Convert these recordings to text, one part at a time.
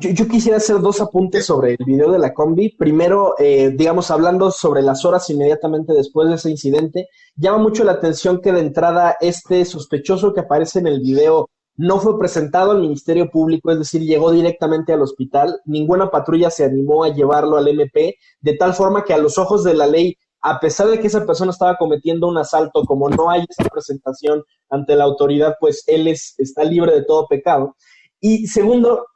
Yo quisiera hacer dos apuntes sobre el video de la combi. Primero, digamos, hablando sobre las horas inmediatamente después de ese incidente, llama mucho la atención que de entrada este sospechoso que aparece en el video no fue presentado al Ministerio Público, es decir, llegó directamente al hospital. Ninguna patrulla se animó a llevarlo al MP, de tal forma que a los ojos de la ley, a pesar de que esa persona estaba cometiendo un asalto, como no hay esa presentación ante la autoridad, pues él está libre de todo pecado. Y segundo,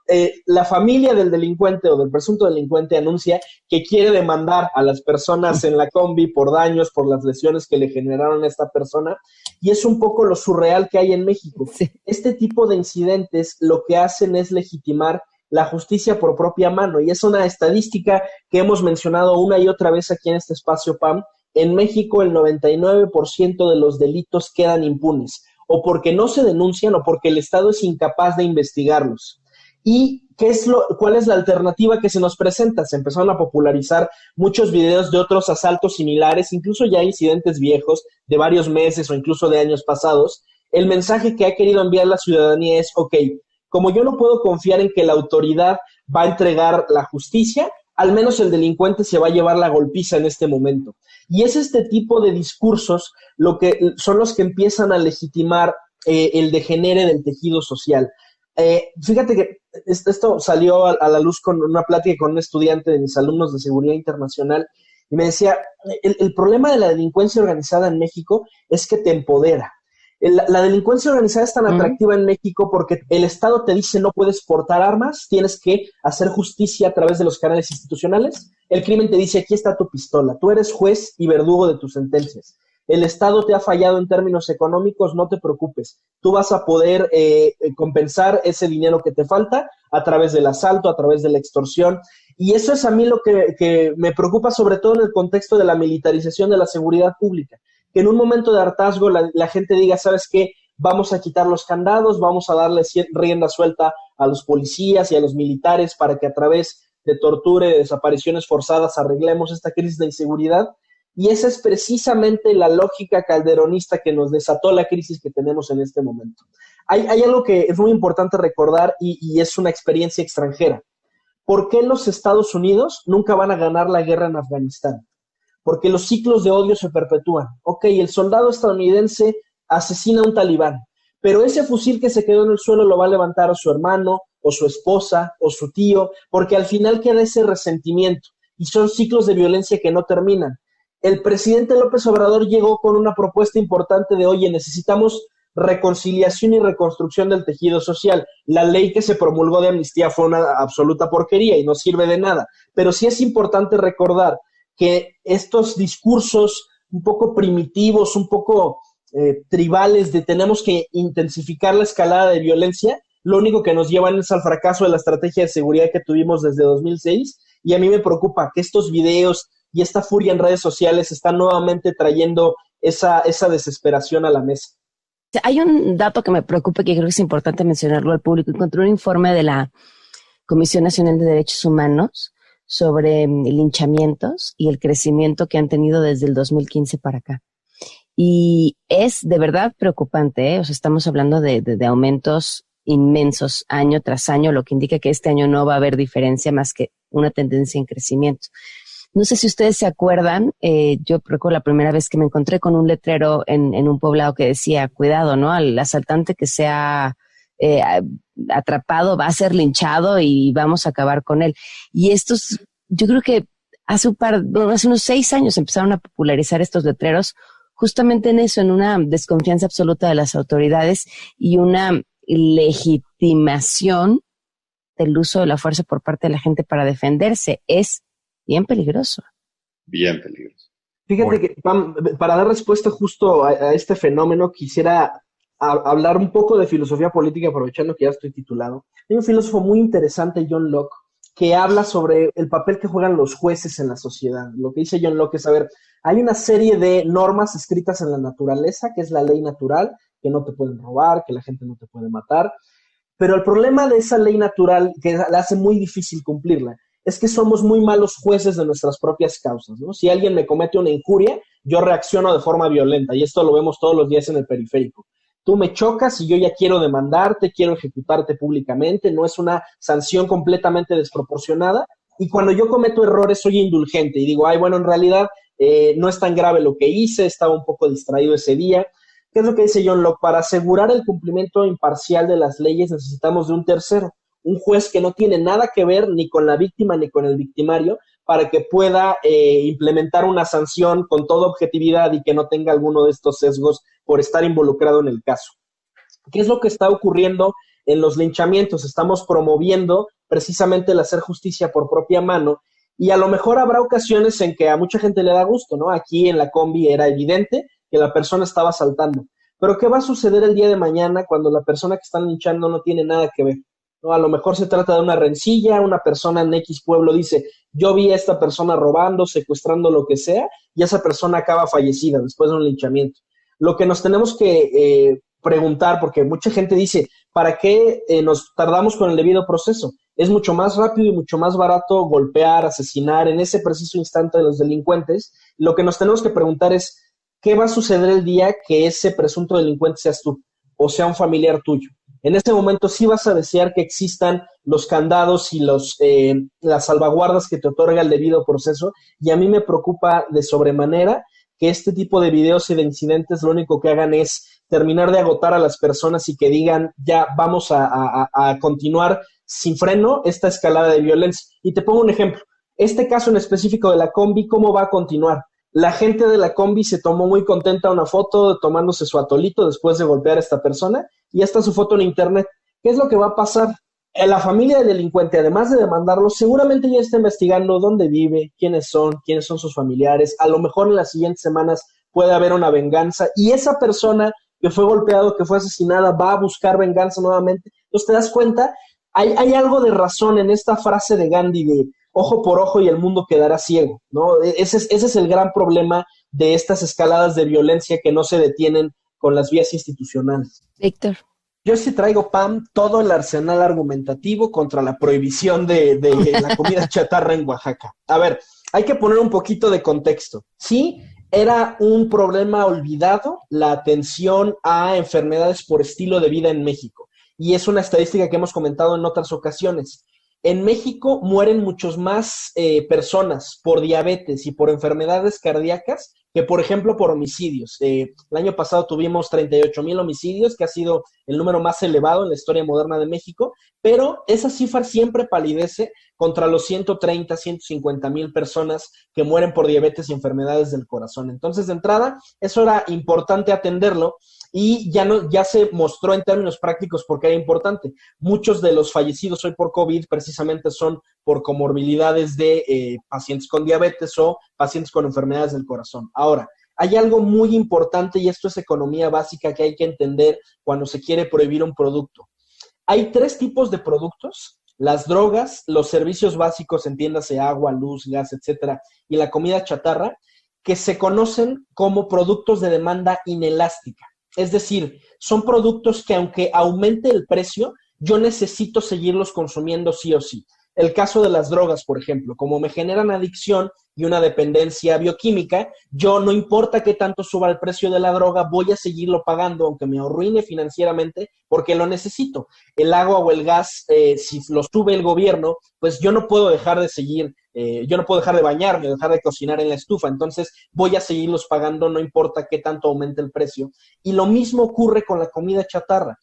la familia del delincuente o del presunto delincuente anuncia que quiere demandar a las personas en la combi por daños, por las lesiones que le generaron a esta persona, y es un poco lo surreal que hay en México. Sí. Este tipo de incidentes lo que hacen es legitimar la justicia por propia mano, y es una estadística que hemos mencionado una y otra vez aquí en este espacio, Pam. En México el 99% de los delitos quedan impunes, o porque no se denuncian o porque el Estado es incapaz de investigarlos. ¿Y cuál es la alternativa que se nos presenta? Se empezaron a popularizar muchos videos de otros asaltos similares, incluso ya incidentes viejos de varios meses o incluso de años pasados. El mensaje que ha querido enviar la ciudadanía es, ok, como yo no puedo confiar en que la autoridad va a entregar la justicia, al menos el delincuente se va a llevar la golpiza en este momento. Y es este tipo de discursos lo que son los que empiezan a legitimar el degenere del tejido social. Fíjate que esto salió a la luz con una plática con un estudiante de mis alumnos de seguridad internacional y me decía, el problema de la delincuencia organizada en México es que te empodera. La delincuencia organizada es tan atractiva en México porque el Estado te dice no puedes portar armas, tienes que hacer justicia a través de los canales institucionales. El crimen te dice aquí está tu pistola, tú eres juez y verdugo de tus sentencias. El Estado te ha fallado en términos económicos, no te preocupes. Tú vas a poder compensar ese dinero que te falta a través del asalto, a través de la extorsión. Y eso es a mí lo que me preocupa, sobre todo en el contexto de la militarización de la seguridad pública. Que en un momento de hartazgo la gente diga, ¿sabes qué? Vamos a quitar los candados, vamos a darle rienda suelta a los policías y a los militares para que a través de tortura y de desapariciones forzadas arreglemos esta crisis de inseguridad. Y esa es precisamente la lógica calderonista que nos desató la crisis que tenemos en este momento. Hay algo que es muy importante recordar y es una experiencia extranjera. ¿Por qué los Estados Unidos nunca van a ganar la guerra en Afganistán? Porque los ciclos de odio se perpetúan. Ok, el soldado estadounidense asesina a un talibán, pero ese fusil que se quedó en el suelo lo va a levantar a su hermano, o su esposa, o su tío, porque al final queda ese resentimiento, y son ciclos de violencia que no terminan. El presidente López Obrador llegó con una propuesta importante de, oye, necesitamos reconciliación y reconstrucción del tejido social. La ley que se promulgó de amnistía fue una absoluta porquería y no sirve de nada, pero sí es importante recordar que estos discursos un poco primitivos, un poco tribales de tenemos que intensificar la escalada de violencia, lo único que nos llevan es al fracaso de la estrategia de seguridad que tuvimos desde 2006, y a mí me preocupa que estos videos y esta furia en redes sociales están nuevamente trayendo esa desesperación a la mesa. Hay un dato que me preocupa y que creo que es importante mencionarlo al público. Encontré un informe de la Comisión Nacional de Derechos Humanos sobre linchamientos y el crecimiento que han tenido desde el 2015 para acá. Y es de verdad preocupante, ¿eh? O sea, estamos hablando de aumentos inmensos año tras año, lo que indica que este año no va a haber diferencia más que una tendencia en crecimiento. No sé si ustedes se acuerdan, yo recuerdo la primera vez que me encontré con un letrero en un poblado que decía, cuidado, ¿no? Al asaltante que sea atrapado va a ser linchado y vamos a acabar con él. Y estos, yo creo que hace unos 6 años empezaron a popularizar estos letreros justamente en eso, en una desconfianza absoluta de las autoridades y una legitimación del uso de la fuerza por parte de la gente para defenderse. Es bien peligroso. Bien peligroso. Fíjate que, Pam, para dar respuesta justo a este fenómeno, quisiera hablar un poco de filosofía política, aprovechando que ya estoy titulado. Hay un filósofo muy interesante, John Locke, que habla sobre el papel que juegan los jueces en la sociedad. Lo que dice John Locke es, a ver, hay una serie de normas escritas en la naturaleza, que es la ley natural, que no te pueden robar, que la gente no te puede matar, pero el problema de esa ley natural, que la hace muy difícil cumplirla, es que somos muy malos jueces de nuestras propias causas, ¿no? Si alguien me comete una injuria, yo reacciono de forma violenta, y esto lo vemos todos los días en el periférico. tú me chocas y yo ya quiero demandarte, quiero ejecutarte públicamente, no es una sanción completamente desproporcionada. Y cuando yo cometo errores soy indulgente y digo, ay, bueno, en realidad no es tan grave lo que hice, estaba un poco distraído ese día. ¿Qué es lo que dice John Locke? Para asegurar el cumplimiento imparcial de las leyes necesitamos de un tercero, un juez que no tiene nada que ver ni con la víctima ni con el victimario, para que pueda implementar una sanción con toda objetividad y que no tenga alguno de estos sesgos por estar involucrado en el caso. ¿Qué es lo que está ocurriendo en los linchamientos? Estamos promoviendo precisamente el hacer justicia por propia mano y a lo mejor habrá ocasiones en que a mucha gente le da gusto, ¿no? Aquí en la combi era evidente que la persona estaba asaltando. Pero ¿qué va a suceder el día de mañana cuando la persona que están linchando no tiene nada que ver? ¿No? A lo mejor se trata de una rencilla, una persona en X pueblo dice, yo vi a esta persona robando, secuestrando, lo que sea, y esa persona acaba fallecida después de un linchamiento. Lo que nos tenemos que preguntar, porque mucha gente dice, ¿para qué nos tardamos con el debido proceso? Es mucho más rápido y mucho más barato golpear, asesinar en ese preciso instante de los delincuentes. Lo que nos tenemos que preguntar es, ¿qué va a suceder el día que ese presunto delincuente seas tú o sea un familiar tuyo? En ese momento sí vas a desear que existan los candados y las salvaguardas que te otorga el debido proceso, y a mí me preocupa de sobremanera que este tipo de videos y de incidentes lo único que hagan es terminar de agotar a las personas y que digan, ya vamos a continuar sin freno esta escalada de violencia. Y te pongo un ejemplo. Este caso en específico de la combi, ¿cómo va a continuar? La gente de la combi se tomó muy contenta una foto tomándose su atolito después de golpear a esta persona y ya está su foto en internet. ¿Qué es lo que va a pasar? La familia del delincuente, además de demandarlo, seguramente ya está investigando dónde vive, quiénes son sus familiares. A lo mejor en las siguientes semanas puede haber una venganza y esa persona que fue golpeado, que fue asesinada, va a buscar venganza nuevamente. Entonces te das cuenta, hay algo de razón en esta frase de Gandhi de ojo por ojo y el mundo quedará ciego, ¿no? Ese es el gran problema de estas escaladas de violencia que no se detienen con las vías institucionales. Víctor. Yo sí traigo, Pam, todo el arsenal argumentativo contra la prohibición de la comida chatarra en Oaxaca. A ver, hay que poner un poquito de contexto. Sí, era un problema olvidado la atención a enfermedades por estilo de vida en México. Y es una estadística que hemos comentado en otras ocasiones. En México mueren muchos más personas por diabetes y por enfermedades cardíacas que, por ejemplo, por homicidios. El año pasado tuvimos 38,000 homicidios, que ha sido el número más elevado en la historia moderna de México, pero esa cifra siempre palidece contra los 130, 150,000 personas que mueren por diabetes y enfermedades del corazón. Entonces, de entrada, eso era importante atenderlo y ya se mostró en términos prácticos porque era importante. Muchos de los fallecidos hoy por COVID precisamente son por comorbilidades de pacientes con diabetes o pacientes con enfermedades del corazón. Ahora, hay algo muy importante y esto es economía básica que hay que entender cuando se quiere prohibir un producto. Hay 3 tipos de productos: las drogas, los servicios básicos, entiéndase agua, luz, gas, etcétera, y la comida chatarra, que se conocen como productos de demanda inelástica. Es decir, son productos que aunque aumente el precio, yo necesito seguirlos consumiendo sí o sí. El caso de las drogas, por ejemplo, como me generan adicción y una dependencia bioquímica, yo no importa qué tanto suba el precio de la droga, voy a seguirlo pagando, aunque me arruine financieramente, porque lo necesito. El agua o el gas, si lo sube el gobierno, pues yo no puedo dejar de seguir, yo no puedo dejar de bañarme, dejar de cocinar en la estufa, entonces voy a seguirlos pagando, no importa qué tanto aumente el precio. Y lo mismo ocurre con la comida chatarra.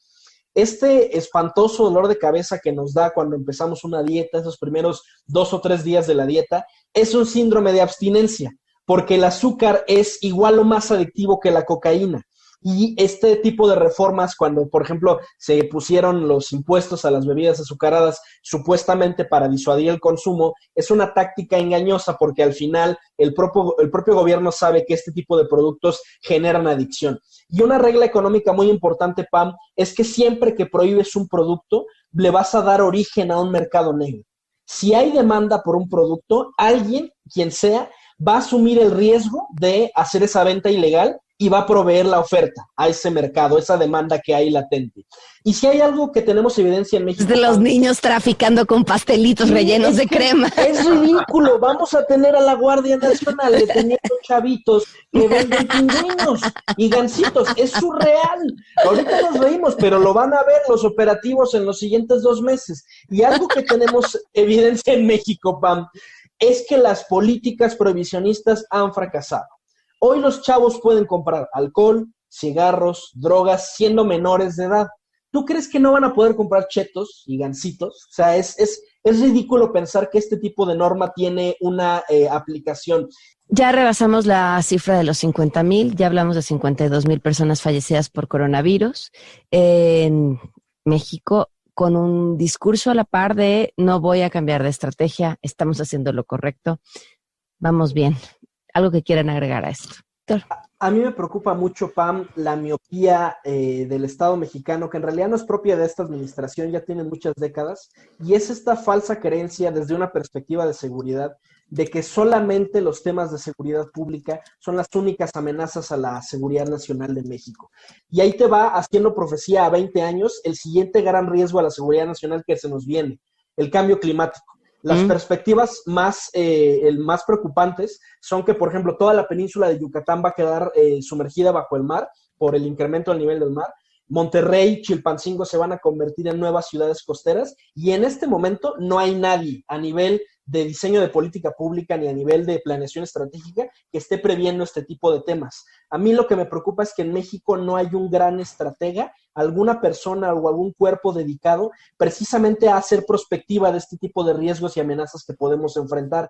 Este espantoso dolor de cabeza que nos da cuando empezamos una dieta, esos primeros 2 o 3 días de la dieta, es un síndrome de abstinencia, porque el azúcar es igual o más adictivo que la cocaína. Y este tipo de reformas, cuando, por ejemplo, se pusieron los impuestos a las bebidas azucaradas supuestamente para disuadir el consumo, es una táctica engañosa porque al final el propio gobierno sabe que este tipo de productos generan adicción. Y una regla económica muy importante, Pam, es que siempre que prohíbes un producto, le vas a dar origen a un mercado negro. Si hay demanda por un producto, alguien, quien sea, va a asumir el riesgo de hacer esa venta ilegal y va a proveer la oferta a ese mercado, esa demanda que hay latente. Y si hay algo que tenemos evidencia en México... De los niños traficando con pastelitos rellenos de crema. Es ridículo, vamos a tener a la Guardia Nacional deteniendo chavitos que venden pingüinos y gansitos, es surreal. Ahorita nos reímos, pero lo van a ver los operativos en los siguientes 2 meses. Y algo que tenemos evidencia en México, Pam, es que las políticas prohibicionistas han fracasado. Hoy los chavos pueden comprar alcohol, cigarros, drogas, siendo menores de edad. ¿Tú crees que no van a poder comprar chetos y gansitos? O sea, es ridículo pensar que este tipo de norma tiene una aplicación. Ya rebasamos la cifra de los 50,000, ya hablamos de 52,000 personas fallecidas por coronavirus en México, con un discurso a la par de no voy a cambiar de estrategia, estamos haciendo lo correcto, vamos bien. ¿Algo que quieran agregar a esto? A mí me preocupa mucho, Pam, la miopía del Estado mexicano, que en realidad no es propia de esta administración, ya tiene muchas décadas, y es esta falsa creencia desde una perspectiva de seguridad, de que solamente los temas de seguridad pública son las únicas amenazas a la seguridad nacional de México. Y ahí te va haciendo profecía a 20 años el siguiente gran riesgo a la seguridad nacional que se nos viene, el cambio climático. Las perspectivas más preocupantes son que, por ejemplo, toda la península de Yucatán va a quedar sumergida bajo el mar por el incremento del nivel del mar. Monterrey, Chilpancingo se van a convertir en nuevas ciudades costeras y en este momento no hay nadie a nivel de diseño de política pública ni a nivel de planeación estratégica que esté previendo este tipo de temas. A mí lo que me preocupa es que en México no hay un gran estratega, alguna persona o algún cuerpo dedicado precisamente a hacer prospectiva de este tipo de riesgos y amenazas que podemos enfrentar.